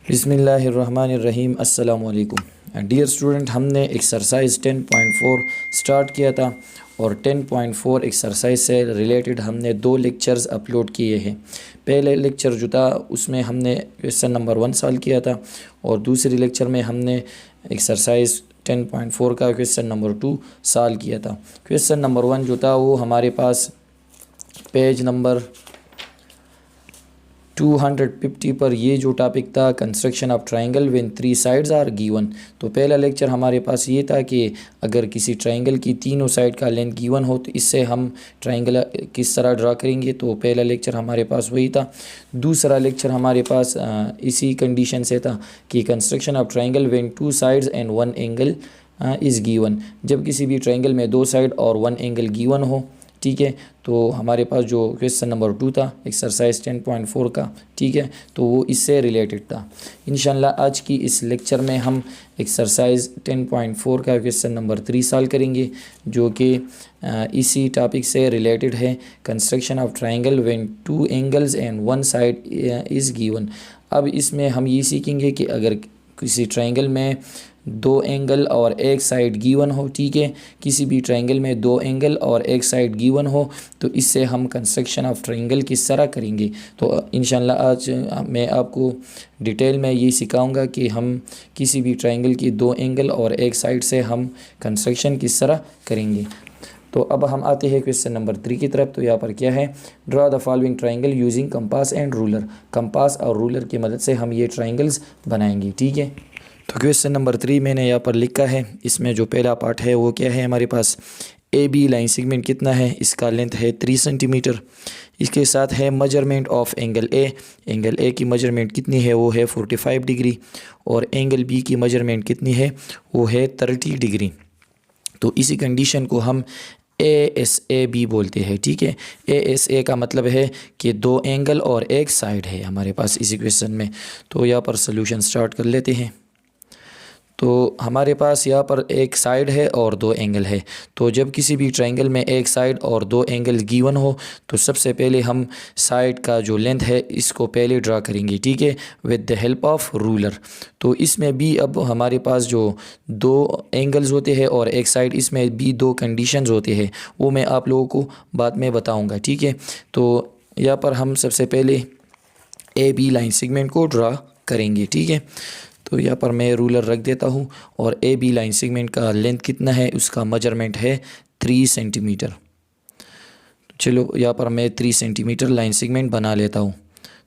बिस्मिल्लाहिर्रहमानिर्रहीम। अस्सलामु अलैकुम डियर स्टूडेंट, हमने एक्सरसाइज 10.4 स्टार्ट किया था और 10.4 एक्सरसाइज से रिलेटेड हमने दो लेक्चर्स अपलोड किए हैं। पहले लेक्चर जो था उसमें हमने क्वेश्चन नंबर 1 सॉल्व किया था और दूसरी लेक्चर में हमने एक्सरसाइज 10.4 का क्वेश्चन नंबर 2 सॉल्व किया था। क्वेश्चन नंबर 1 जो था वो हमारे पास पेज नंबर 250 पर ये जो टॉपिक था construction of triangle when 3 sides are given. तो पहला लेक्चर हमारे पास ये था कि अगर किसी ट्रायंगल की तीनों साइड का लेंथ गिवन हो तो इससे हम ट्रायंगल किस तरह ड्रा करेंगे। तो पहला लेक्चर हमारे पास वही था। दूसरा लेक्चर हमारे पास इसी कंडीशन से था कि construction of triangle when 2 sides and 1 angle is given. जब किसी भी ट्रायंगल में 2 साइड और 1 एंगल गिवन हो, ठीक है, तो हमारे पास जो क्वेश्चन नंबर 2 था एक्सरसाइज 10.4 का, ठीक है, तो वो इससे रिलेटेड था। इंशाल्लाह आज की इस लेक्चर में हम एक्सरसाइज 10.4 का क्वेश्चन नंबर 3 सॉल्व करेंगे जो कि इसी टॉपिक से रिलेटेड है, construction of triangle when 2 angles and 1 side is given. अब इसमें हम ये सीखेंगे कि अगर किसी ट्रायंगल में 2 एंगल और 1 साइड गिवन हो, ठीक है, किसी भी ट्रायंगल में 2 एंगल और 1 साइड गिवन हो तो इससे हम कंस्ट्रक्शन ऑफ ट्रायंगल किस तरह करेंगे। तो इंशाल्लाह आज मैं आपको डिटेल में ये सिखाऊंगा कि हम किसी भी ट्रायंगल की 2 एंगल और 1 साइड से हम कंस्ट्रक्शन किस तरह करेंगे। तो अब हम आते हैं क्वेश्चन नंबर 3 की तरफ। तो यहाँ पर क्या है, draw the following triangle using compass and ruler. Compass और रूलर की मदद से हम ये ट्रायंगल्स बनाएंगे, ठीक है। तो क्वेश्चन नंबर 3 मैंने यहाँ पर लिखा है। इसमें जो पहला पार्ट है वो क्या है, हमारे पास ए बी लाइन सेगमेंट कितना है, इसका लेंथ है 3 सेंटीमीटर। इसके साथ है measurement of angle A. Angle A की मेजरमेंट कितनी है, वो है 45 डिग्री और एंगल बी की मेजरमेंट कितनी है, वो है 30 डिग्री। तो इसी कंडीशन को हम ASAB बोलते हैं, ठीक है। ASA का मतलब है कि 2 एंगल और 1 साइड है हमारे पास इसी क्वेश्चन में। तो यहाँ पर सोल्यूशन स्टार्ट कर लेते हैं। तो हमारे पास यहाँ पर 1 साइड है और 2 एंगल है। तो जब किसी भी ट्रायंगल में 1 साइड और 2 एंगल गिवन हो तो सबसे पहले हम साइड का जो लेंथ है इसको पहले ड्रा करेंगे, ठीक है, with the help of ruler. तो इसमें भी अब हमारे पास जो 2 एंगल्स होते हैं और 1 साइड, इसमें भी 2 कंडीशंस होते हैं, वो मैं आप लोगों को बाद में बताऊँगा, ठीक है। तो यहाँ पर हम सबसे पहले AB लाइन सेगमेंट को ड्रा करेंगे, ठीक है। तो यहाँ पर मैं रूलर रख देता हूँ और AB लाइन सेगमेंट का लेंथ कितना है, उसका मेजरमेंट है 3 सेंटीमीटर। चलो यहाँ पर मैं 3 सेंटीमीटर लाइन सेगमेंट बना लेता हूँ।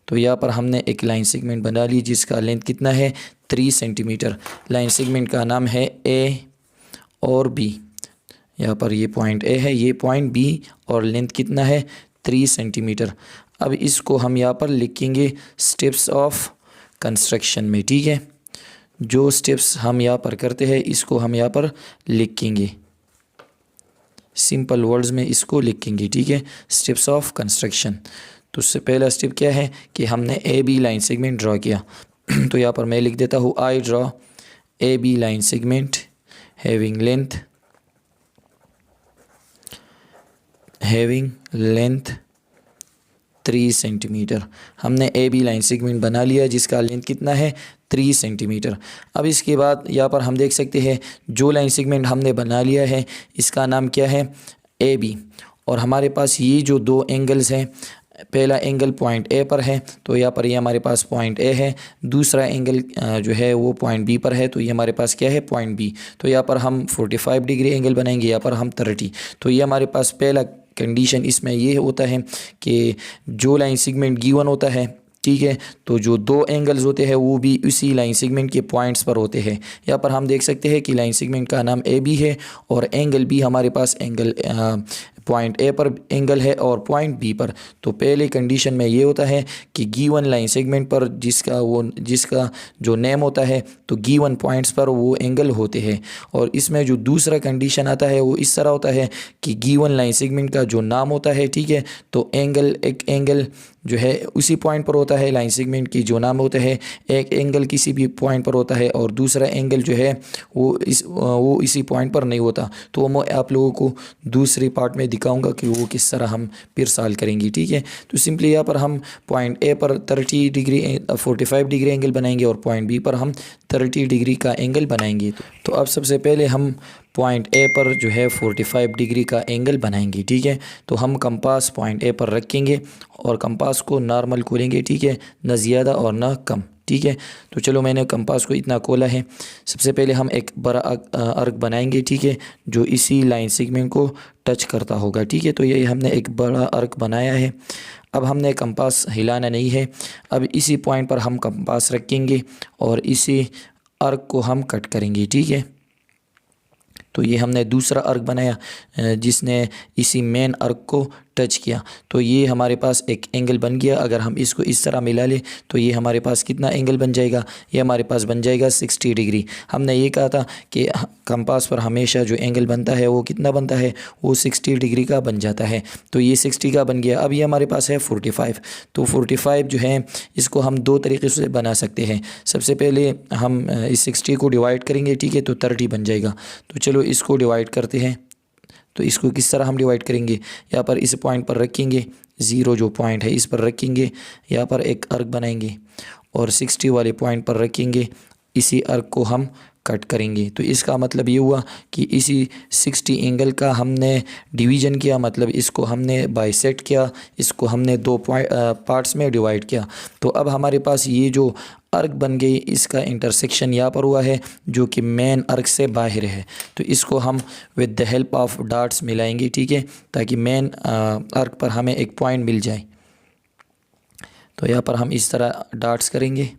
तो यहाँ पर हमने एक लाइन सेगमेंट बना ली जिसका लेंथ कितना है, 3 सेंटीमीटर। लाइन सेगमेंट का नाम है A और B। यहाँ पर ये पॉइंट A है, ये पॉइंट B और लेंथ कितना है, 3 सेंटीमीटर। अब इसको हम यहाँ पर लिखेंगे स्टेप्स ऑफ कंस्ट्रक्शन में, ठीक है। जो स्टेप्स हम यहाँ पर करते हैं इसको हम यहाँ पर लिखेंगे, सिंपल वर्ड्स में इसको लिखेंगे, ठीक है, स्टेप्स ऑफ कंस्ट्रक्शन। तो उससे पहला स्टेप क्या है कि हमने AB लाइन सेगमेंट ड्रा किया। तो यहाँ पर मैं लिख देता हूँ I draw AB line segment having length 3 centimetre. हमने AB लाइन सेगमेंट बना लिया जिसका लेंथ कितना है, 3 सेंटीमीटर। अब इसके बाद यहाँ पर हम देख सकते हैं जो लाइन सेगमेंट हमने बना लिया है इसका नाम क्या है, AB। और हमारे पास ये जो 2 एंगल्स हैं, पहला एंगल पॉइंट A पर है तो यहाँ पर ये हमारे पास पॉइंट A है। दूसरा एंगल जो है वो पॉइंट B पर है तो ये हमारे पास क्या है, पॉइंट B। तो यहाँ पर हम 45 डिग्री एंगल बनाएंगे, यहाँ पर हम 30। तो ये हमारे पास पहला कंडीशन इसमें ये होता है कि जो लाइन सेगमेंट गिवन होता है, ठीक है, तो जो 2 एंगल्स होते हैं वो भी उसी लाइन सेगमेंट के पॉइंट्स पर होते हैं। यहाँ पर हम देख सकते हैं कि लाइन सेगमेंट का नाम AB है और एंगल भी हमारे पास एंगल पॉइंट A पर एंगल है और पॉइंट B पर। तो पहले कंडीशन में ये होता है कि गिवन लाइन सेगमेंट पर जिसका जो नेम होता है तो गिवन पॉइंट्स पर वो एंगल होते हैं। और इसमें जो दूसरा कंडीशन आता है वो इस तरह होता है कि गिवन लाइन सेगमेंट का जो नाम होता है, ठीक है, तो एक एंगल जो है उसी पॉइंट पर होता है लाइन सेगमेंट की जो नाम होता है, एक एंगल किसी भी पॉइंट पर होता है और दूसरा एंगल जो है वो इसी पॉइंट पर नहीं होता। तो मैं आप लोगों को दूसरी पार्ट में दिखाऊंगा कि वो किस तरह हम फिर सॉल्व करेंगे, ठीक है। तो सिंपली यहाँ पर हम पॉइंट ए पर 30 डिग्री 45 डिग्री एंगल बनाएंगे और पॉइंट बी पर हम 30 डिग्री का एंगल बनाएंगे। तो अब सबसे पहले हम पॉइंट ए पर जो है 45 डिग्री का एंगल बनाएंगे, ठीक है। तो हम कंपास पॉइंट ए पर रखेंगे और कंपास को नॉर्मल खोलेंगे, ठीक है, न ज़्यादा और न कम, ठीक है। तो चलो मैंने कंपास को इतना खोला है। सबसे पहले हम एक बड़ा अर्क बनाएंगे, ठीक है, जो इसी लाइन सेगमेंट को टच करता होगा, ठीक है। तो ये हमने एक बड़ा अर्क बनाया है। अब हमने कंपास हिलाना नहीं है। अब इसी पॉइंट पर हम कंपास रखेंगे और इसी अर्क को हम कट करेंगे, ठीक है। तो ये हमने दूसरा अर्क बनाया जिसने इसी मेन अर्क को टच किया। तो ये हमारे पास एक एंगल बन गया। अगर हम इसको इस तरह मिला लें तो ये हमारे पास कितना एंगल बन जाएगा, ये हमारे पास बन जाएगा 60 डिग्री। हमने ये कहा था कि कंपास पर हमेशा जो एंगल बनता है वो कितना बनता है, वो 60 डिग्री का बन जाता है। तो ये 60 का बन गया। अब ये हमारे पास है 45। तो 45 जो है इसको हम दो तरीके से बना सकते हैं। सबसे पहले हम इस 60 को डिवाइड करेंगे, ठीक है, तो 30 बन जाएगा। तो चलो इसको डिवाइड करते हैं। तो इसको किस तरह हम डिवाइड करेंगे, यहाँ पर इस पॉइंट पर रखेंगे, ज़ीरो जो पॉइंट है इस पर रखेंगे, यहाँ पर एक अर्क बनाएंगे और 60 वाले पॉइंट पर रखेंगे, इसी अर्क को हम कट करेंगे। तो इसका मतलब ये हुआ कि इसी 60 एंगल का हमने डिवीज़न किया, मतलब इसको हमने बाइसेक्ट किया, इसको हमने दो पार्ट्स में डिवाइड किया। तो अब हमारे पास ये जो अर्क बन गई, इसका इंटरसेक्शन यहाँ पर हुआ है जो कि मेन अर्क से बाहर है। तो इसको हम with the help of dots मिलाएंगे, ठीक है, ताकि मेन अर्क पर हमें एक पॉइंट मिल जाए। तो यहाँ पर हम इस तरह डॉट्स करेंगे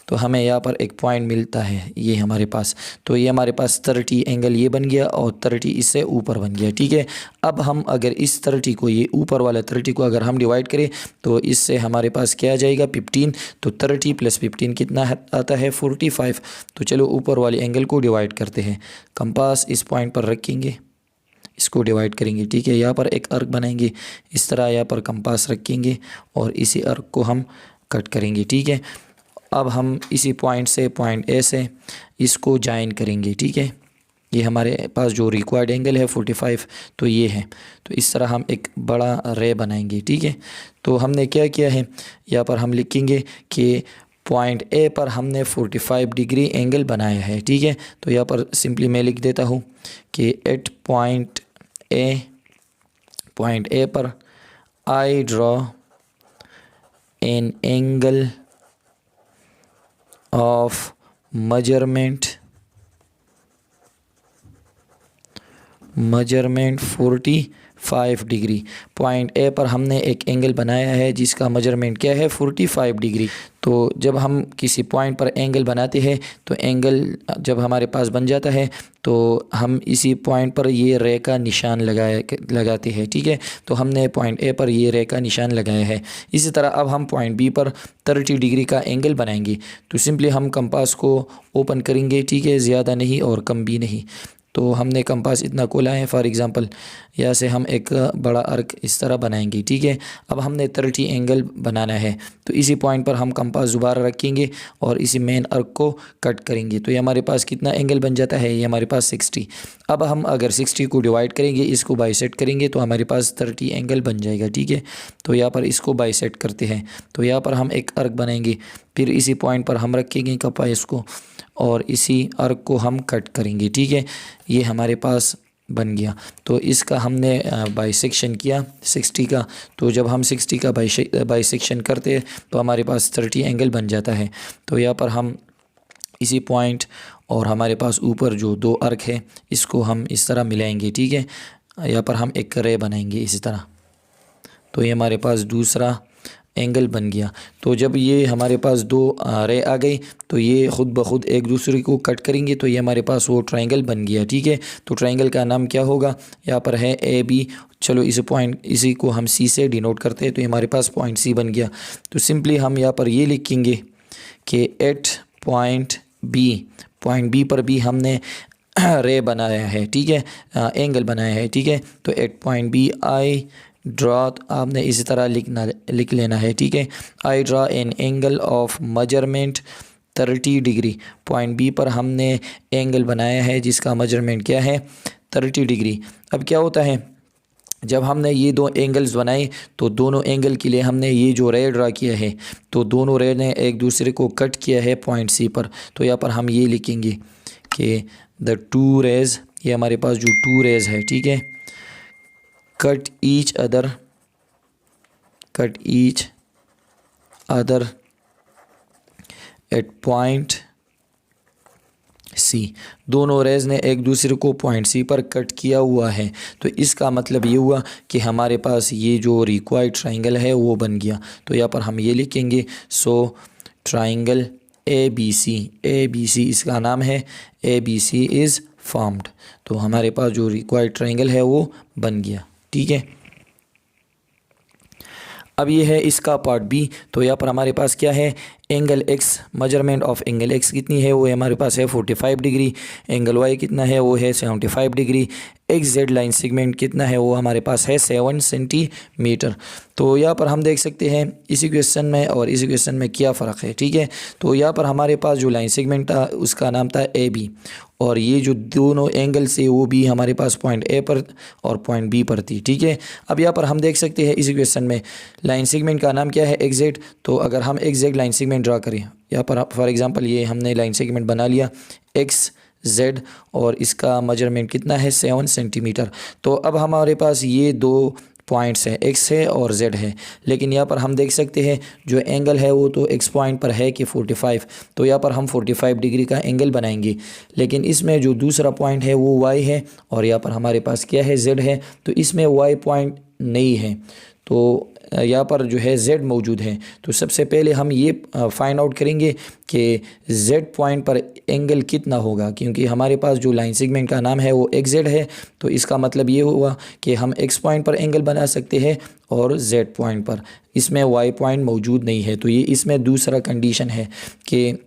तो हमें यहाँ पर एक पॉइंट मिलता है, ये हमारे पास। तो ये हमारे पास 30 एंगल ये बन गया और 30 इससे ऊपर बन गया, ठीक है। अब हम अगर इस 30 को, ये ऊपर वाला 30 को अगर हम डिवाइड करें तो इससे हमारे पास क्या आ जाएगा, 15। तो 30 + 15 कितना आता है, 45। तो चलो ऊपर वाले एंगल को डिवाइड करते हैं। कंपास इस पॉइंट पर रखेंगे, इसको डिवाइड करेंगे, ठीक है। यहाँ पर एक अर्क बनाएंगे, इस तरह यहाँ पर कंपास रखेंगे और इसी अर्क को हम कट करेंगे, ठीक है। अब हम इसी पॉइंट से, पॉइंट ए से इसको ज्वाइन करेंगे, ठीक है। ये हमारे पास जो रिक्वायर्ड एंगल है 45, तो ये है। तो इस तरह हम एक बड़ा रे बनाएंगे, ठीक है। तो हमने क्या किया है, यहाँ पर हम लिखेंगे कि पॉइंट ए पर हमने 45 डिग्री एंगल बनाया है, ठीक है। तो यहाँ पर सिंपली मैं लिख देता हूँ कि एट पॉइंट ए पर आई draw an angle of measurement 45 degree. Point A पर हमने एक एंगल बनाया है जिसका मेजरमेंट क्या है, 45 डिग्री। तो जब हम किसी पॉइंट पर एंगल बनाते हैं तो एंगल जब हमारे पास बन जाता है तो हम इसी पॉइंट पर ये रे का निशान लगाते हैं, ठीक है। तो हमने पॉइंट ए पर ये रे का निशान लगाया है। इसी तरह अब हम पॉइंट बी पर 30 डिग्री का एंगल बनाएंगे। तो सिंपली हम कंपास को ओपन करेंगे, ठीक है, ज़्यादा नहीं और कम भी नहीं। तो हमने कंपास इतना खोला है, फॉर एग्ज़ाम्पल यहाँ से हम एक बड़ा अर्क इस तरह बनाएंगे, ठीक है। अब हमने 30 एंगल बनाना है तो इसी पॉइंट पर हम कंपास दोबारा रखेंगे और इसी मेन अर्क को कट करेंगे। तो ये हमारे पास कितना एंगल बन जाता है, ये हमारे पास 60। अब हम अगर 60 को डिवाइड करेंगे, इसको बाइसेक्ट करेंगे तो हमारे पास 30 एंगल बन जाएगा, ठीक है। तो यहाँ पर इसको बाइसेक्ट करते हैं। तो यहाँ पर हम एक अर्क बनाएंगे, फिर इसी पॉइंट पर हम रखेंगे कंपास को और इसी अर्क को हम कट करेंगे, ठीक है। ये हमारे पास बन गया। तो इसका हमने बाइसेक्शन किया 60 का। तो जब हम 60 का बाइसेक्शन करते हैं तो हमारे पास 30 एंगल बन जाता है। तो यहाँ पर हम इसी पॉइंट और हमारे पास ऊपर जो दो अर्क है इसको हम इस तरह मिलाएंगे, ठीक है। यहाँ पर हम एक रे बनाएंगे इसी तरह। तो ये हमारे पास दूसरा एंगल बन गया। तो जब ये हमारे पास दो रे आ गई तो ये ख़ुद ब खुद एक दूसरे को कट करेंगे तो ये हमारे पास वो ट्रायंगल बन गया, ठीक है। तो ट्रायंगल का नाम क्या होगा, यहाँ पर है AB। चलो इसी को हम C से डिनोट करते हैं। तो ये हमारे पास पॉइंट C बन गया। तो सिंपली हम यहाँ पर ये लिखेंगे कि एट पॉइंट B पर भी हमने रे बनाया है, ठीक है, एंगल बनाया है, ठीक है। तो at point B I draw आपने इसी तरह लिख लेना है, ठीक है। I draw an angle of measurement 30 degree. Point B पर हमने एंगल बनाया है जिसका मेजरमेंट क्या है 30 डिग्री। अब क्या होता है जब हमने ये दो एंगल्स बनाए तो दोनों एंगल के लिए हमने ये जो रे ड्रा किया है तो दोनों रे ने एक दूसरे को कट किया है पॉइंट सी पर। तो यहाँ पर हम ये लिखेंगे कि द टू रेज, ये हमारे पास जो टू रेज है, ठीक है, cut each other at point C. दोनों रेज ने एक दूसरे को पॉइंट सी पर कट किया हुआ है। तो इसका मतलब ये हुआ कि हमारे पास ये जो रिक्वायर्ड ट्राइंगल है वो बन गया। तो यहाँ पर हम ये लिखेंगे सो ट्राइंगल ए बी सी इसका नाम है, A B C is formed. तो हमारे पास जो रिक्वायर्ड ट्राइंगल है वो बन गया, ठीक है। अब ये है इसका पार्ट बी। तो यहाँ पर हमारे पास क्या है angle x, measurement of angle x कितनी है वो हमारे पास है 45 डिग्री। एंगल वाई कितना है वो है 75 degree. X Z line segment कितना है वो हमारे पास है 7 सेंटीमीटर। तो यहाँ पर हम देख सकते हैं इसी क्वेश्चन में और इसी क्वेश्चन में क्या फ़र्क है, ठीक है। तो यहाँ पर हमारे पास जो लाइन सेगमेंट था उसका नाम था ए बी, और ये जो दोनों एंगल से वो भी हमारे पास पॉइंट ए पर और पॉइंट बी पर थी, ठीक है। अब यहाँ पर हम देख सकते हैं इसी क्वेश्चन में लाइन सेगमेंट का नाम क्या है एक्जेक्ट। तो अगर हम एक्जेक्ट लाइन सेगमेंट ड्रा करें, यहाँ पर फॉर एग्जांपल ये हमने लाइन सेगमेंट बना लिया एक्स जेड और इसका मेजरमेंट कितना है 7 सेंटीमीटर। तो अब हमारे पास ये दो पॉइंट्स हैं, एक्स है और जेड है, लेकिन यहाँ पर हम देख सकते हैं जो एंगल है वो तो एक्स पॉइंट पर है कि 45। तो यहाँ पर हम 45 डिग्री का एंगल बनाएंगे, लेकिन इसमें जो दूसरा पॉइंट है वो वाई है और यहाँ पर हमारे पास क्या है जेड है। तो इसमें वाई पॉइंट नहीं है, तो यहाँ पर जो है z मौजूद है। तो सबसे पहले हम ये फाइंड आउट करेंगे कि z पॉइंट पर एंगल कितना होगा, क्योंकि हमारे पास जो लाइन सेगमेंट का नाम है वो xz है। तो इसका मतलब ये हुआ कि हम x पॉइंट पर एंगल बना सकते हैं और z पॉइंट पर, इसमें y पॉइंट मौजूद नहीं है। तो ये इसमें दूसरा कंडीशन है कि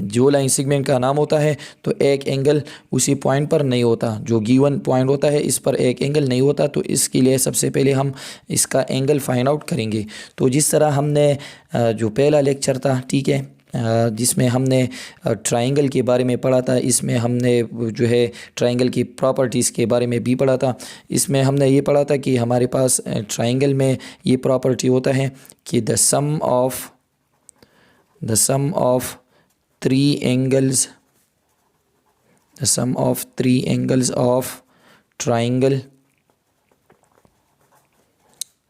जो लाइन सेगमेंट का नाम होता है तो एक एंगल उसी पॉइंट पर नहीं होता, जो गिवन पॉइंट होता है इस पर एक एंगल नहीं होता। तो इसके लिए सबसे पहले हम इसका एंगल फाइंड आउट करेंगे। तो जिस तरह हमने जो पहला लेक्चर था, ठीक है, जिसमें हमने ट्राइंगल के बारे में पढ़ा था, इसमें हमने जो है ट्राइंगल की प्रॉपर्टीज़ के बारे में भी पढ़ा था। इसमें हमने ये पढ़ा था कि हमारे पास ट्राइंगल में ये प्रॉपर्टी होता है कि the sum of three angles of triangle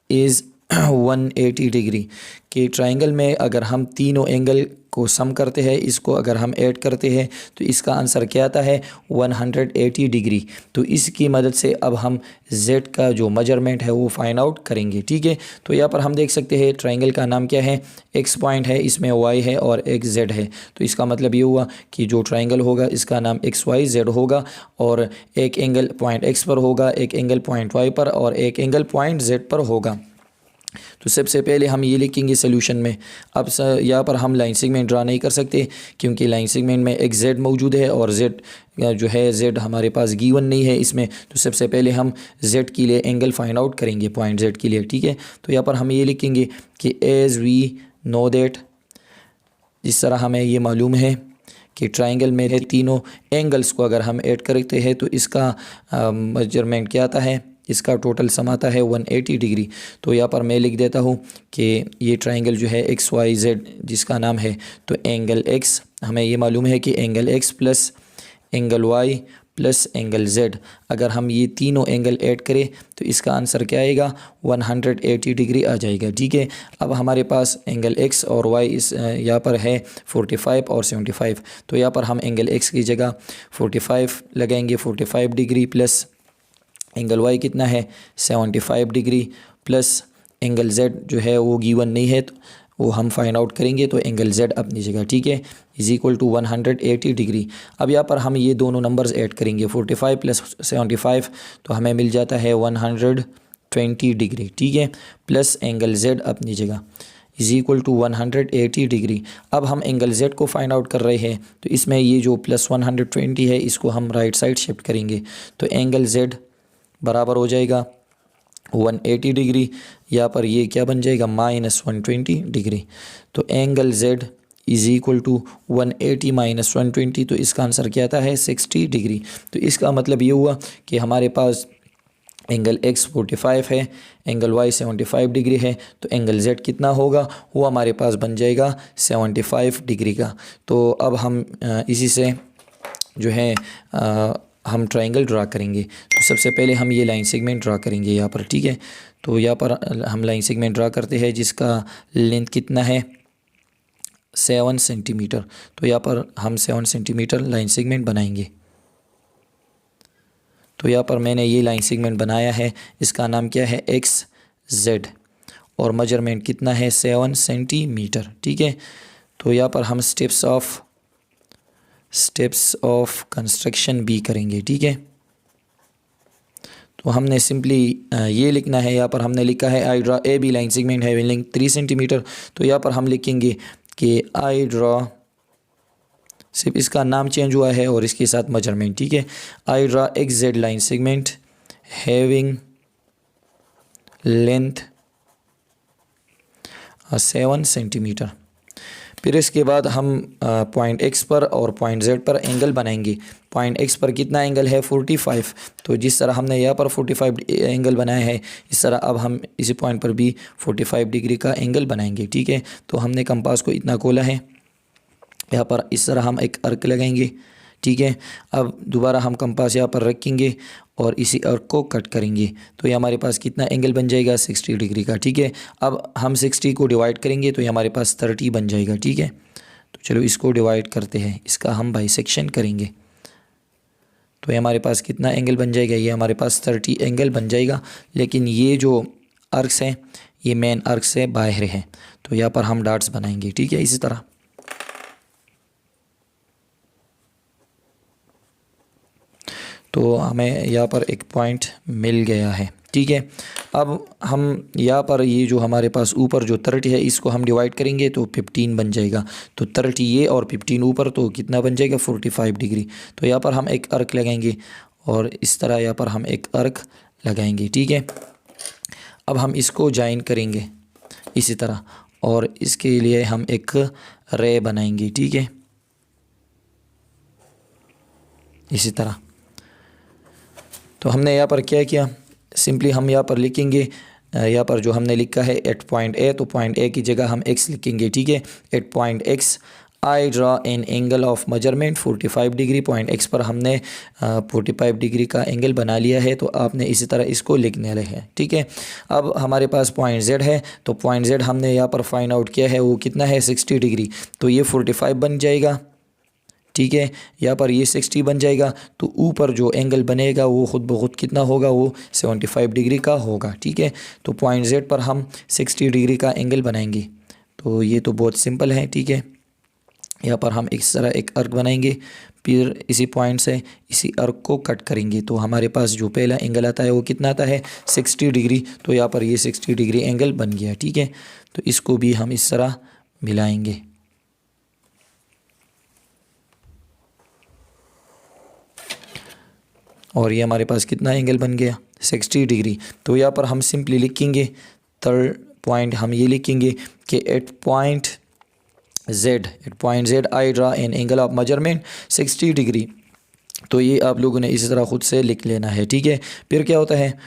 is 180 degree. कि ट्राइंगल में अगर हम तीनों एंगल को सम करते हैं, इसको अगर हम ऐड करते हैं तो इसका आंसर क्या आता है 180 डिग्री। तो इसकी मदद से अब हम z का जो मेजरमेंट है वो फाइंड आउट करेंगे, ठीक है। तो यहाँ पर हम देख सकते हैं ट्राइंगल का नाम क्या है, x पॉइंट है, इसमें y है और एक z है। तो इसका मतलब ये हुआ कि जो ट्राइंगल होगा इसका नाम XYZ होगा, और एक एंगल पॉइंट x पर होगा, एक एंगल पॉइंट y पर और एक एंगल पॉइंट z पर होगा। तो सबसे पहले हम ये लिखेंगे सोल्यूशन में। अब यहाँ पर हम लाइन सेगमेंट ड्रा नहीं कर सकते क्योंकि लाइन सेगमेंट में एक z मौजूद है और z जो है z हमारे पास गिवन नहीं है इसमें। तो सबसे पहले हम z के लिए एंगल फाइंड आउट करेंगे पॉइंट z के लिए, ठीक है। तो यहाँ पर हम ये लिखेंगे कि एज वी नो दैट, जिस तरह हमें ये मालूम है कि ट्राइंगल में तीनों एंगल्स को अगर हम ऐड करते हैं तो इसका मेजरमेंट क्या आता है, इसका टोटल सम आता है 180 डिग्री। तो यहाँ पर मैं लिख देता हूँ कि ये ट्राइंगल जो है XYZ जिसका नाम है, तो एंगल X हमें ये मालूम है कि angle X plus angle Y plus angle Z, अगर हम ये तीनों एंगल ऐड करें तो इसका आंसर क्या आएगा 180 डिग्री आ जाएगा, ठीक है। अब हमारे पास एंगल X और Y इस यहाँ पर है 45 और 75। तो यहाँ पर हम एंगल X की जगह 45 लगाएंगे, 45 डिग्री प्लस एंगल y कितना है 75 डिग्री प्लस एंगल z जो है वो गिवन नहीं है, तो वो हम फाइंड आउट करेंगे। तो एंगल z अपनी जगह, ठीक है, इज इक्वल टू 180 डिग्री। अब यहाँ पर हम ये दोनों नंबर्स ऐड करेंगे 45 प्लस 75, तो हमें मिल जाता है 120 डिग्री, ठीक है, प्लस एंगल z अपनी जगह इज इक्वल टू 180 डिग्री। अब हम एंगल z को फाइंड आउट कर रहे हैं, तो इसमें ये जो प्लस 120 है इसको हम राइट साइड शिफ्ट करेंगे। तो एंगल z बराबर हो जाएगा 180 डिग्री, यहाँ पर ये क्या बन जाएगा -120 डिग्री। तो angle Z is equal to 180 minus 120, तो इसका आंसर क्या आता है 60 डिग्री। तो इसका मतलब ये हुआ कि हमारे पास एंगल X 45 है, एंगल Y 75 डिग्री है, तो एंगल Z कितना होगा, वो हमारे पास बन जाएगा 75 डिग्री का। तो अब हम इसी से जो है हम ट्रायंगल ड्रा करेंगे। तो सबसे पहले हम ये लाइन सेगमेंट ड्रा करेंगे यहाँ पर, ठीक है। तो यहाँ पर हम लाइन सेगमेंट ड्रा करते हैं जिसका लेंथ कितना है 7 सेंटीमीटर। तो यहाँ पर हम 7 सेंटीमीटर लाइन सेगमेंट बनाएंगे। तो यहाँ पर मैंने ये लाइन सेगमेंट बनाया है, इसका नाम क्या है XZ, और मेजरमेंट कितना है 7 सेंटीमीटर, ठीक है। तो यहाँ पर हम स्टेप्स ऑफ कंस्ट्रक्शन भी करेंगे, ठीक है। तो हमने सिंपली ये लिखना है, यहाँ पर हमने लिखा है I draw A B line segment having length 3 centimetre. तो यहाँ पर हम लिखेंगे कि आई ड्रा, सिर्फ इसका नाम चेंज हुआ है और इसके साथ मेजरमेंट, ठीक है। I draw XZ line segment having length 7 centimetre. फिर इसके बाद हम पॉइंट X पर और पॉइंट Z पर एंगल बनाएंगे। पॉइंट X पर कितना एंगल है 45, तो जिस तरह हमने यहाँ पर 45 एंगल बनाया है, इस तरह अब हम इसी पॉइंट पर भी 45 डिग्री का एंगल बनाएंगे, ठीक है। तो हमने कंपास को इतना खोला है, यहाँ पर इस तरह हम एक अर्क लगाएंगे, ठीक है। अब दोबारा हम कंपास यहाँ पर रखेंगे और इसी अर्क को कट करेंगे। तो ये हमारे पास कितना एंगल बन जाएगा 60 डिग्री का, ठीक है। अब हम 60 को डिवाइड करेंगे तो ये हमारे पास 30 बन जाएगा, ठीक है। तो चलो इसको डिवाइड करते हैं, इसका हम बाइसेक्शन करेंगे। तो ये हमारे पास कितना एंगल बन जाएगा, ये हमारे पास 30 एंगल बन जाएगा। लेकिन ये जो अर्क्स हैं ये मेन अर्क से बाहर है, तो यहाँ पर हम डॉट्स बनाएंगे, ठीक है। इसी तरह तो हमें यहाँ पर एक पॉइंट मिल गया है, ठीक है। अब हम यहाँ पर ये जो हमारे पास ऊपर जो 30 है इसको हम डिवाइड करेंगे तो 15 बन जाएगा। तो 30 ये और 15 ऊपर, तो कितना बन जाएगा 45 डिग्री। तो यहाँ पर हम एक अर्क लगाएंगे और इस तरह यहाँ पर हम एक अर्क लगाएंगे, ठीक है। अब हम इसको जॉइन करेंगे इसी तरह, और इसके लिए हम एक रे बनाएंगे, ठीक है, इसी तरह। तो हमने यहाँ पर क्या किया, सिंपली हम यहाँ पर लिखेंगे, यहाँ पर जो हमने लिखा है एट पॉइंट ए, तो पॉइंट ए की जगह हम X लिखेंगे, ठीक है। At point X I draw an angle of measurement 45 degree. Point X पर हमने 45 डिग्री का एंगल बना लिया है, तो आपने इसी तरह इसको लिखने वाले हैं, ठीक है। अब हमारे पास पॉइंट Z है, तो पॉइंट Z हमने यहाँ पर फाइंड आउट किया है, वो कितना है 60 डिग्री। तो ये 45 बन जाएगा, ठीक है। यहाँ पर ये 60 बन जाएगा, तो ऊपर जो एंगल बनेगा वो खुद ब खुद कितना होगा, वो 75 डिग्री का होगा, ठीक है। तो पॉइंट Z पर हम 60 डिग्री का एंगल बनाएंगे। तो ये तो बहुत सिंपल है, ठीक है। यहाँ पर हम इस तरह एक अर्क बनाएंगे, फिर इसी पॉइंट से इसी अर्क को कट करेंगे। तो हमारे पास जो पहला एंगल आता है वो कितना आता है 60 डिग्री। तो यहाँ पर ये 60 डिग्री एंगल बन गया, ठीक है। तो इसको भी हम इस तरह मिलाएंगे। और ये हमारे पास कितना एंगल बन गया 60 डिग्री। तो यहाँ पर हम सिंपली लिखेंगे, थर्ड पॉइंट हम ये लिखेंगे कि at point Z I draw an angle of measurement 60 degree. तो ये आप लोगों ने इसी तरह ख़ुद से लिख लेना है, ठीक है। फिर क्या होता है,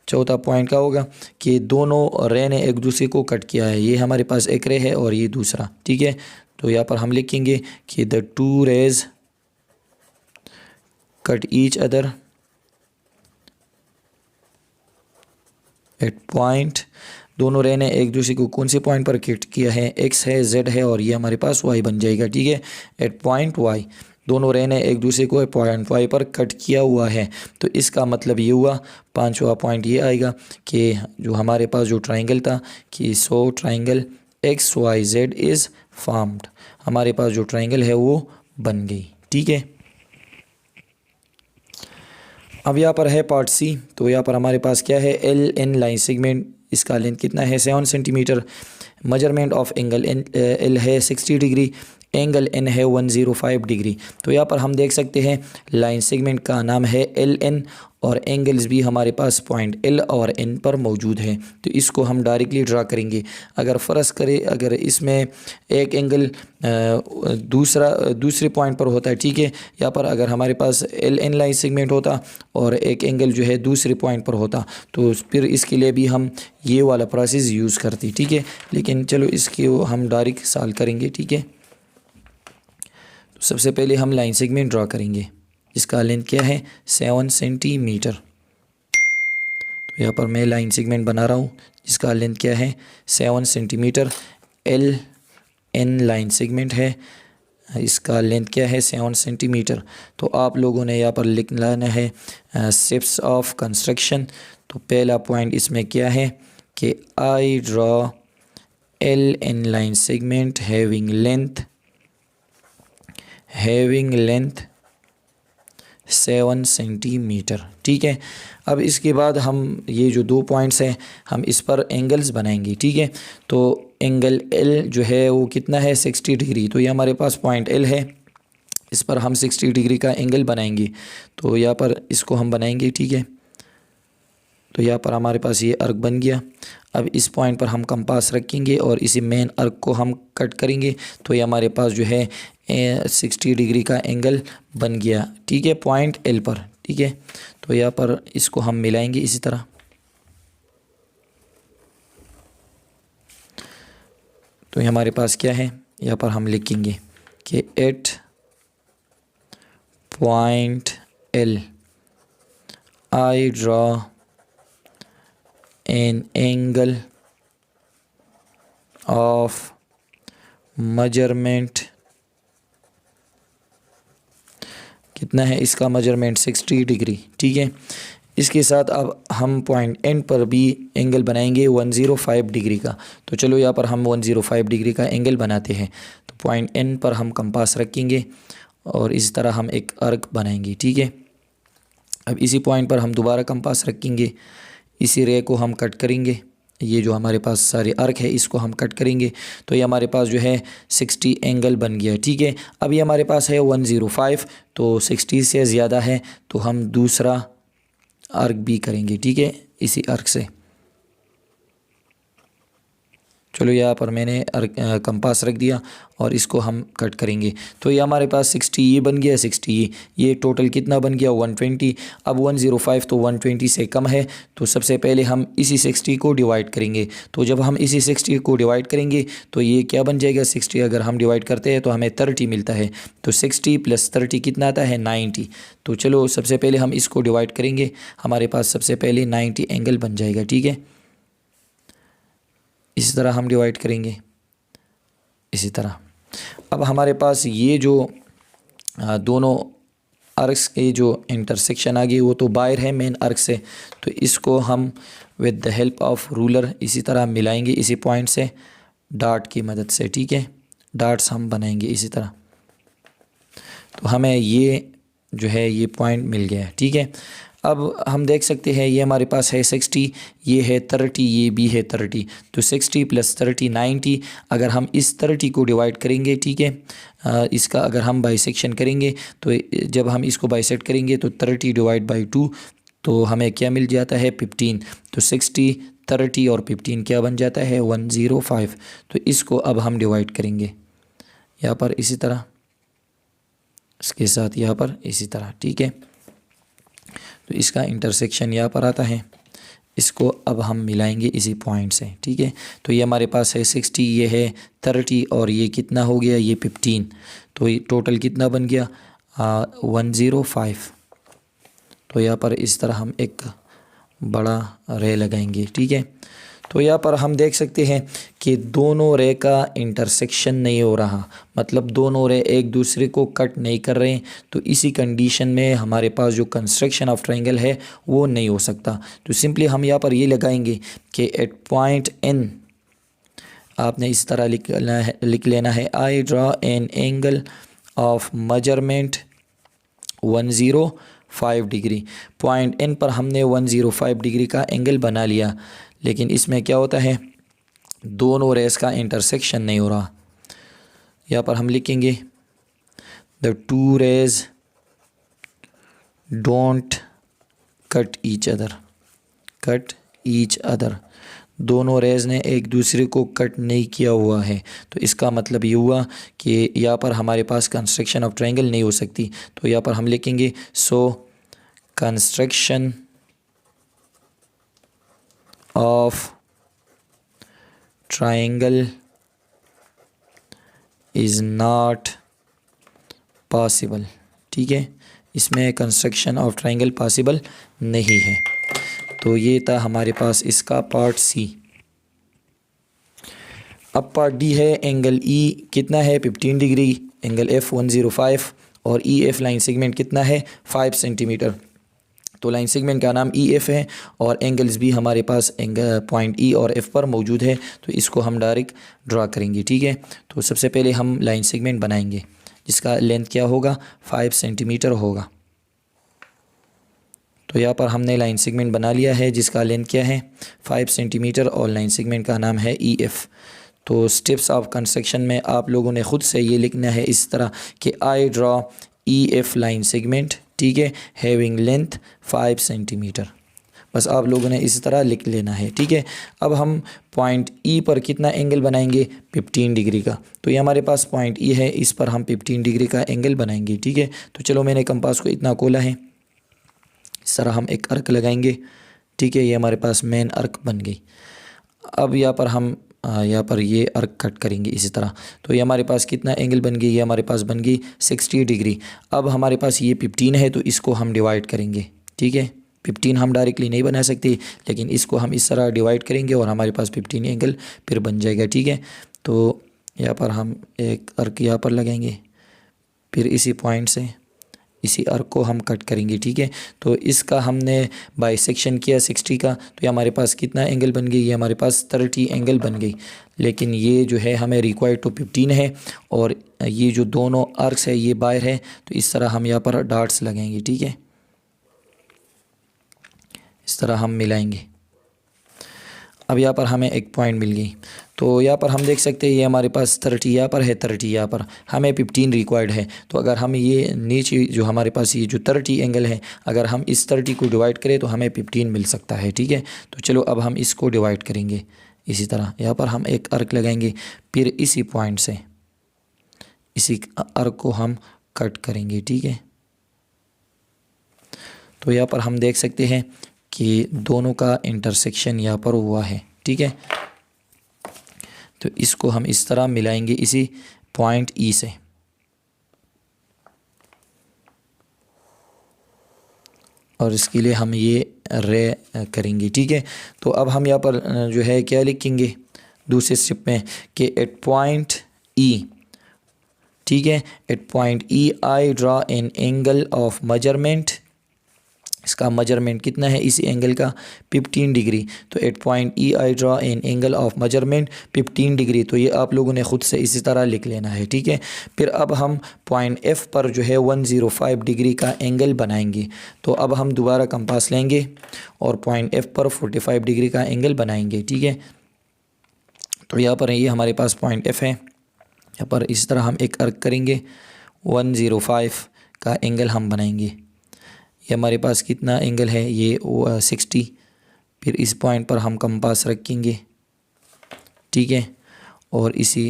चौथा पॉइंट क्या होगा कि दोनों रे ने एक दूसरे को कट किया है। ये हमारे पास एक रे है और ये दूसरा, ठीक है। तो यहाँ पर हम लिखेंगे कि the two rays cut each other at point. दोनों रे ने एक दूसरे को कौन से पॉइंट पर कट किया है, X है, Z है और ये हमारे पास Y बन जाएगा, ठीक है। एट पॉइंट Y दोनों रे ने एक दूसरे को पॉइंट Y पर कट किया हुआ है। तो इसका मतलब ये हुआ, पांचवा पॉइंट ये आएगा कि जो हमारे पास जो ट्राइंगल था कि so triangle XYZ is formed, हमारे पास जो ट्राइंगल है वो बन गई, ठीक है। अब यहाँ पर है पार्ट C। तो यहाँ पर हमारे पास क्या है, LN लाइन सेगमेंट, इसका लेंथ कितना है 7 centimetre. Measurement of angle L है 60 डिग्री। एंगल एन है 105 डिग्री। तो यहाँ पर हम देख सकते हैं लाइन सेगमेंट का नाम है एल एन और एंगल्स भी हमारे पास पॉइंट एल और एन पर मौजूद है। तो इसको हम डायरेक्टली ड्रा करेंगे। अगर फ़र्ज़ करें अगर इसमें एक एंगल दूसरे पॉइंट पर होता है, ठीक है, यहाँ पर अगर हमारे पास एल एन लाइन सेगमेंट होता और एक एंगल जो है दूसरे पॉइंट पर होता तो फिर इसके लिए भी हम ये वाला प्रोसेस यूज़ करते, ठीक है। लेकिन चलो इसके हम डायरेक्ट सॉल्व करेंगे, ठीक है। तो सबसे पहले हम लाइन सेगमेंट ड्रा करेंगे जिसका लेंथ क्या है 7 सेंटीमीटर। तो यहाँ पर मैं लाइन सेगमेंट बना रहा हूँ जिसका लेंथ क्या है 7 centimetre. L N line segment है, इसका लेंथ क्या है 7 सेंटीमीटर। तो आप लोगों ने यहाँ पर लिख लेना है स्टेप्स ऑफ कंस्ट्रक्शन। तो पहला पॉइंट इसमें क्या है कि I draw L N line segment having length 7 centimetre, ठीक है। अब इसके बाद हम ये जो 2 पॉइंट्स हैं हम इस पर एंगल्स बनाएंगे, ठीक है। तो एंगल एल जो है वो कितना है 60 डिग्री। तो ये हमारे पास पॉइंट एल है, इस पर हम 60 डिग्री का एंगल बनाएंगे। तो यहाँ पर इसको हम बनाएंगे, ठीक है। तो यहाँ पर हमारे पास ये अर्क बन गया। अब इस पॉइंट पर हम कंपास रखेंगे और इसी मेन अर्क को हम कट करेंगे। तो ये हमारे पास जो है 60 डिग्री का एंगल बन गया, ठीक है, पॉइंट एल पर, ठीक है। तो यहाँ पर इसको हम मिलाएंगे इसी तरह। तो हमारे पास क्या है, यहाँ पर हम लिखेंगे कि at point L I draw an angle of measurement, कितना है इसका मेजरमेंट 60 डिग्री, ठीक है। इसके साथ अब हम पॉइंट एंड पर भी एंगल बनाएंगे 105 डिग्री का। तो चलो यहाँ पर हम 105 डिग्री का एंगल बनाते हैं। तो पॉइंट एंड पर हम कंपास रखेंगे और इस तरह हम एक अर्क बनाएंगे, ठीक है। अब इसी पॉइंट पर हम दोबारा कंपास रखेंगे, इसी रे को हम कट करेंगे। ये जो हमारे पास सारे अर्क है इसको हम कट करेंगे। तो ये हमारे पास जो है 60 एंगल बन गया, ठीक है। अब ये हमारे पास है 105, तो 60 से ज़्यादा है तो हम दूसरा अर्क भी करेंगे, ठीक है, इसी अर्क से। चलो यहाँ पर मैंने कंपास रख दिया और इसको हम कट करेंगे। तो ये हमारे पास 60 ये बन गया, 60 ये टोटल कितना बन गया 120। अब 105 तो 120 से कम है, तो सबसे पहले हम इसी 60 को डिवाइड करेंगे। तो जब हम इसी 60 को डिवाइड करेंगे तो ये क्या बन जाएगा 60 अगर हम डिवाइड करते हैं तो हमें 30 मिलता है। तो 60 + 30 कितना आता है 90। तो चलो सबसे पहले हम इसको डिवाइड करेंगे, हमारे पास सबसे पहले 90 एंगल बन जाएगा, ठीक है। इसी तरह हम डिवाइड करेंगे, इसी तरह। अब हमारे पास ये जो दोनों आर्क्स के जो इंटरसेक्शन आ गई वो तो बाहर है मेन आर्क से। तो इसको हम with the help of ruler इसी तरह मिलाएंगे इसी पॉइंट से डॉट की मदद से, ठीक है। डॉट्स हम बनाएंगे इसी तरह। तो हमें ये जो है ये पॉइंट मिल गया, ठीक है। अब हम देख सकते हैं ये हमारे पास है 60, ये है 30, ये भी है 30। तो 60 + 30 90। अगर हम इस 30 को डिवाइड करेंगे, ठीक है, इसका अगर हम बाइसेक्शन करेंगे तो जब हम इसको बाइसेक्ट करेंगे तो 30 / 2 तो हमें क्या मिल जाता है 15। तो 60 30 और 15 क्या बन जाता है 105। तो इसको अब हम डिवाइड करेंगे यहाँ पर इसी तरह, इसके साथ यहाँ पर इसी तरह, ठीक है। तो इसका इंटरसेक्शन यहाँ पर आता है, इसको अब हम मिलाएंगे इसी पॉइंट से, ठीक है। तो ये हमारे पास है 60, ये है 30 और ये कितना हो गया ये 15। तो ये टोटल कितना बन गया 105। तो यहाँ पर इस तरह हम एक बड़ा रे लगाएंगे, ठीक है। तो यहाँ पर हम देख सकते हैं कि दोनों रे का इंटरसेक्शन नहीं हो रहा, मतलब दोनों रे एक दूसरे को कट नहीं कर रहे हैं। तो इसी कंडीशन में हमारे पास जो कंस्ट्रक्शन ऑफ ट्रायंगल है वो नहीं हो सकता। तो सिंपली हम यहाँ पर ये लगाएंगे कि एट पॉइंट एन आपने इस तरह लिख लेना है I draw an angle of measurement 105 degree. Point N पर हमने 105 डिग्री का एंगल बना लिया, लेकिन इसमें क्या होता है दोनों रेस का इंटरसेक्शन नहीं हो रहा। यहाँ पर हम लिखेंगे the two rays don't cut each other, दोनों रेज ने एक दूसरे को कट नहीं किया हुआ है। तो इसका मतलब ये हुआ कि यहाँ पर हमारे पास कंस्ट्रक्शन ऑफ ट्रायंगल नहीं हो सकती। तो यहाँ पर हम लिखेंगे so construction of triangle is not possible. ठीक है, इसमें कंस्ट्रक्शन ऑफ ट्रायंगल पॉसिबल नहीं है। तो ये था हमारे पास इसका पार्ट सी। अब पार्ट डी है, एंगल ई कितना है 15 डिग्री, एंगल एफ 105 और ई एफ लाइन सेगमेंट कितना है 5 सेंटीमीटर। तो लाइन सेगमेंट का नाम ई एफ है और एंगल्स भी हमारे पास एंगल पॉइंट ई और एफ पर मौजूद है। तो इसको हम डायरेक्ट ड्रा करेंगे। ठीक है, तो सबसे पहले हम लाइन सेगमेंट बनाएंगे जिसका लेंथ क्या होगा 5 सेंटीमीटर होगा। तो यहाँ पर हमने लाइन सेगमेंट बना लिया है जिसका लेंथ क्या है 5 सेंटीमीटर और लाइन सेगमेंट का नाम है ई एफ। तो स्टेप्स ऑफ कंस्ट्रक्शन में आप लोगों ने ख़ुद से ये लिखना है इस तरह कि I draw E F line segment, ठीक है, हैविंग लेंथ 5 सेंटीमीटर। बस आप लोगों ने इस तरह लिख लेना है। ठीक है, अब हम पॉइंट ई पर कितना एंगल बनाएंगे 15 डिग्री का। तो ये हमारे पास पॉइंट ई है, इस पर हम 15 डिग्री का एंगल बनाएंगे। ठीक है, तो चलो मैंने कंपास को इतना खोला है, इस तरह हम एक अर्क लगाएंगे। ठीक है, ये हमारे पास मेन अर्क बन गई। अब यहाँ पर हम यहाँ पर ये अर्क कट करेंगे इसी तरह। तो ये हमारे पास कितना एंगल बन गई, ये हमारे पास बन गई 60 डिग्री। अब हमारे पास ये 15 है तो इसको हम डिवाइड करेंगे। ठीक है, 15 हम डायरेक्टली नहीं बना सकते, लेकिन इसको हम इस तरह डिवाइड करेंगे और हमारे पास 15 एंगल फिर बन जाएगा। ठीक है, तो यहाँ पर हम एक अर्क यहाँ पर लगाएंगे, फिर इसी पॉइंट से इसी अर्क को हम कट करेंगे। ठीक है, तो इसका हमने बाइसेक्शन किया 60 का, तो ये हमारे पास कितना एंगल बन गई, ये हमारे पास 30 एंगल बन गई। लेकिन ये जो है हमें रिक्वायर्ड टू 15 है और ये जो दोनों अर्क्स है ये बाहर है, तो इस तरह हम यहाँ पर डॉट्स लगाएंगे। ठीक है, इस तरह हम मिलाएंगे। अब यहाँ पर हमें एक पॉइंट मिल गई। तो यहाँ पर हम देख सकते हैं ये हमारे पास 30 यहाँ पर है, 30 यहाँ पर, हमें 15 रिक्वायर्ड है। तो अगर हम ये नीचे जो हमारे पास ये जो 30 एंगल है, अगर हम इस 30 को डिवाइड करें तो हमें 15 मिल सकता है। ठीक है, तो चलो अब हम इसको डिवाइड करेंगे इसी तरह। यहाँ पर हम एक अर्क लगाएंगे, फिर इसी पॉइंट से इसी अर्क को हम कट करेंगे। ठीक है, तो यहाँ पर हम देख सकते हैं कि दोनों का इंटरसेक्शन यहाँ पर हुआ है। ठीक है, तो इसको हम इस तरह मिलाएंगे इसी पॉइंट ई से। और इसके लिए हम ये रे करेंगे। ठीक है, तो अब हम यहाँ पर जो है क्या लिखेंगे दूसरे स्टेप में कि एट पॉइंट ई, ठीक है, at point E I draw an angle of measurement. इसका मेजरमेंट कितना है इसी एंगल का 15 डिग्री। तो at point E I draw an angle of measurement 15 degree. तो ये आप लोगों ने ख़ुद से इसी तरह लिख लेना है। ठीक है, फिर अब हम पॉइंट एफ़ पर जो है 105 डिग्री का एंगल बनाएंगे। तो अब हम दोबारा कंपास लेंगे और पॉइंट एफ़ पर 45 डिग्री का एंगल बनाएंगे। ठीक है, तो यहाँ पर ये हमारे पास पॉइंट एफ़ है, यहाँ पर इस तरह हम एक अर्क करेंगे, 105 का एंगल हम बनाएंगे। ये हमारे पास कितना एंगल है, ये 60। फिर इस पॉइंट पर हम कंपास रखेंगे। ठीक है, और इसी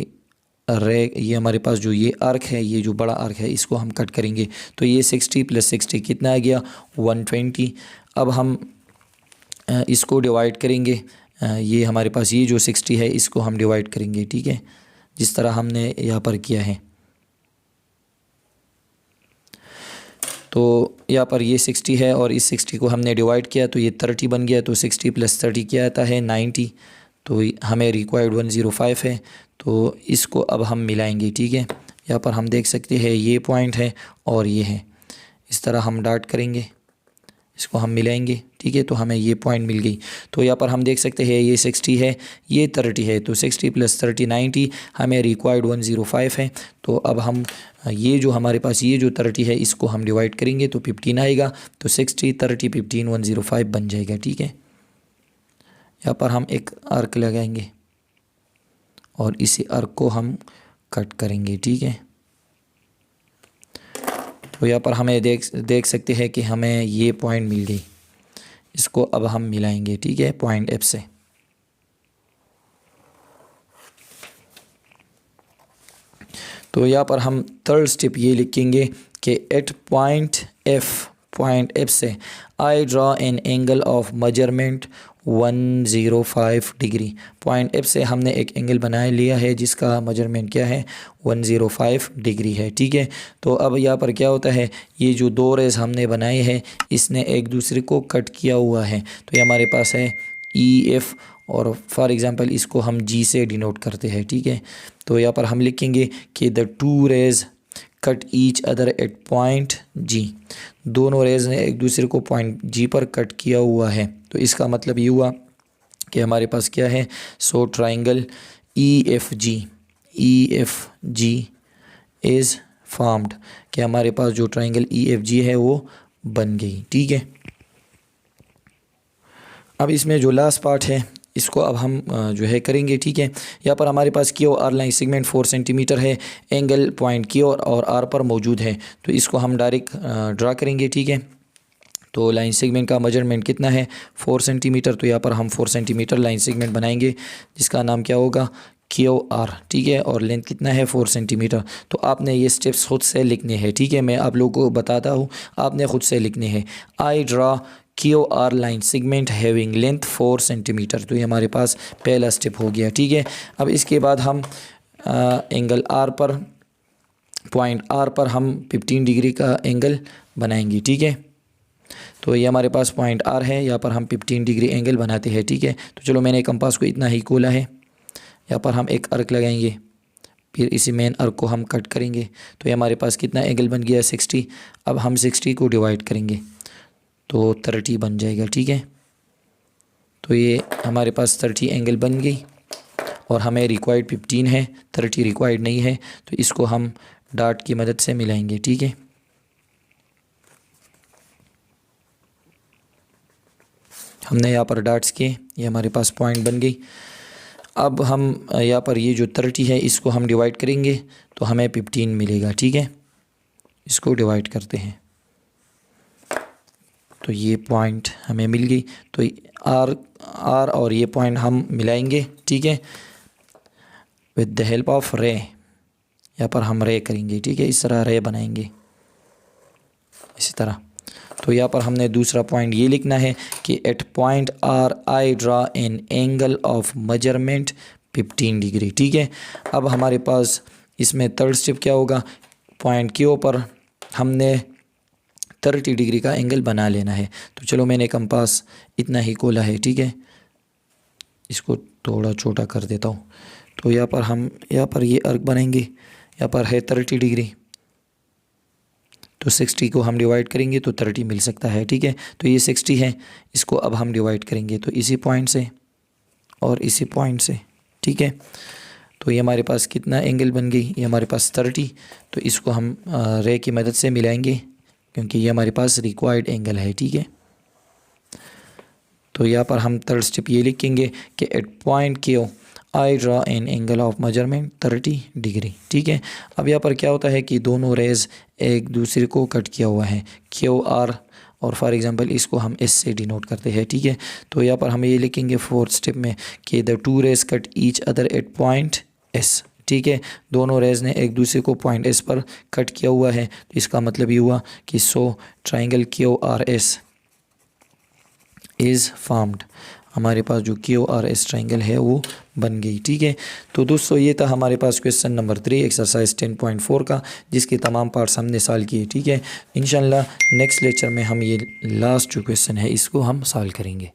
ये हमारे पास जो ये आर्क है, ये जो बड़ा आर्क है, इसको हम कट करेंगे। तो ये 60 + 60 कितना आ गया 120। अब हम इसको डिवाइड करेंगे, ये हमारे पास ये जो 60 है इसको हम डिवाइड करेंगे। ठीक है, जिस तरह हमने यहाँ पर किया है। तो यहाँ पर ये 60 है और इस 60 को हमने डिवाइड किया तो ये 30 बन गया। तो 60 + 30 क्या आता है 90। तो हमें रिक्वायर्ड 105 है, तो इसको अब हम मिलाएंगे। ठीक है, यहाँ पर हम देख सकते हैं ये पॉइंट है और ये है, इस तरह हम डॉट करेंगे, इसको हम मिलाएंगे। ठीक है, तो हमें ये पॉइंट मिल गई। तो यहाँ पर हम देख सकते हैं ये 60 है, ये 30 है, तो 60 + 30 90, हमें रिक्वायर्ड 105 है। तो अब हम ये जो हमारे पास ये जो 30 है इसको हम डिवाइड करेंगे तो 15 आएगा। तो 60 30 15 105 बन जाएगा। ठीक है, यहाँ पर हम एक आर्क लगाएंगे और इसी आर्क को हम कट करेंगे। ठीक है, तो यहाँ पर हमें देख सकते हैं कि हमें ये पॉइंट मिल गई। इसको अब हम मिलाएंगे। ठीक है, पॉइंट एफ से। तो यहाँ पर हम थर्ड स्टेप ये लिखेंगे कि एट पॉइंट एफ से I draw an angle of measurement 105 degree. Point F से हमने एक एंगल बना लिया है जिसका मेजरमेंट क्या है, 105 डिग्री है। ठीक है, तो अब यहाँ पर क्या होता है, ये जो दो रेज हमने बनाए हैं इसने एक दूसरे को कट किया हुआ है। तो ये हमारे पास है ई एफ, और फॉर एग्ज़ाम्पल इसको हम जी से डिनोट करते हैं। ठीक है, तो यहाँ पर हम लिखेंगे कि the two rays cut each other at point G. दोनों रेज ने एक दूसरे को पॉइंट जी पर कट किया हुआ है। तो इसका मतलब ये हुआ कि हमारे पास क्या है, so triangle E F G is formed, कि हमारे पास जो ट्राइंगल ई एफ जी है वो बन गई। ठीक है, अब इसमें जो लास्ट पार्ट है इसको अब हम जो है करेंगे। ठीक है, यहाँ पर हमारे पास Q R line segment 4 centimetre है, एंगल पॉइंट क्यू और आर पर मौजूद है, तो इसको हम डायरेक्ट ड्रा करेंगे। ठीक है, तो लाइन सेगमेंट का मेजरमेंट कितना है, 4 सेंटीमीटर। तो यहाँ पर हम 4 सेंटीमीटर लाइन सेगमेंट बनाएंगे जिसका नाम क्या होगा, क्यू आर। ठीक है, और लेंथ कितना है, 4 सेंटीमीटर। तो आपने ये स्टेप्स खुद से लिखने हैं। ठीक है, मैं आप लोगों को बताता हूँ, आपने खुद से लिखने हैं। I draw Q R line segment having length 4 centimetre. तो ये हमारे पास पहला स्टेप हो गया। ठीक है, अब इसके बाद हम एंगल आर पर, पॉइंट आर पर हम 15 डिग्री का एंगल बनाएंगे। ठीक है, तो ये हमारे पास पॉइंट आर है, यहाँ पर हम 15 डिग्री एंगल बनाते हैं। ठीक है, तो चलो मैंने कंपास को इतना ही खोला है, यहाँ पर हम एक अर्क लगाएंगे, फिर इसी मेन अर्क को हम कट करेंगे। तो ये हमारे पास कितना एंगल बन गया, 60। अब हम 60 को डिवाइड करेंगे तो 30 बन जाएगा। ठीक है, तो ये हमारे पास 30 एंगल बन गई, और हमें रिक्वायर्ड 15 है, 30 रिक्वायर्ड नहीं है, तो इसको हम डाट की मदद से मिलाएंगे। ठीक है, हमने यहाँ पर डाट्स किए, ये हमारे पास पॉइंट बन गई। अब हम यहाँ पर ये जो 30 है इसको हम डिवाइड करेंगे तो हमें 15 मिलेगा। ठीक है, इसको डिवाइड करते हैं तो ये पॉइंट हमें मिल गई। तो आर और ये पॉइंट हम मिलाएंगे। ठीक है, विद द हेल्प ऑफ रे, यहाँ पर हम रे करेंगे। ठीक है, इस तरह रे बनाएंगे इसी तरह। तो यहाँ पर हमने दूसरा पॉइंट ये लिखना है कि at point R I draw an angle of measurement 15 degree. ठीक है, अब हमारे पास इसमें थर्ड स्टेप क्या होगा, पॉइंट क्यू पर हमने 30 डिग्री का एंगल बना लेना है। तो चलो मैंने कंपास इतना ही खोला है। ठीक है, इसको थोड़ा छोटा कर देता हूँ। तो यहाँ पर ये अर्क बनाएंगे, यहाँ पर है 30 डिग्री, तो 60 को हम डिवाइड करेंगे तो 30 मिल सकता है। ठीक है, तो ये 60 है, इसको अब हम डिवाइड करेंगे तो इसी पॉइंट से और इसी पॉइंट से। ठीक है, तो ये हमारे पास कितना एंगल बन गई, ये हमारे पास 30। तो इसको हम रे की मदद से मिलाएंगे क्योंकि ये हमारे पास रिक्वायर्ड एंगल है। ठीक है, तो यहाँ पर हम थर्ड स्टेप ये लिखेंगे कि at point Q I draw an angle of measurement 30 degree. ठीक है, अब यहाँ पर क्या होता है कि दोनों रेज एक दूसरे को कट किया हुआ है, क्यू आर, और फॉर एग्जांपल इसको हम एस से डिनोट करते हैं। ठीक है, तो यहाँ पर हम ये लिखेंगे फोर्थ स्टेप में कि the two rays cut each other at point S. ठीक है, दोनों रेज ने एक दूसरे को पॉइंट एस पर कट किया हुआ है, तो इसका मतलब ये हुआ कि so triangle Q R S is formed. हमारे पास जो क्यू आर एस ट्राइंगल है वो बन गई। ठीक है, तो दोस्तों ये था हमारे पास क्वेश्चन नंबर 3 एक्सरसाइज 10.4 का, जिसके तमाम पार्ट्स हमने सॉल्व किए। ठीक है, इंशाल्लाह नेक्स्ट लेक्चर में हम ये लास्ट जो क्वेश्चन है इसको हम सॉल्व करेंगे।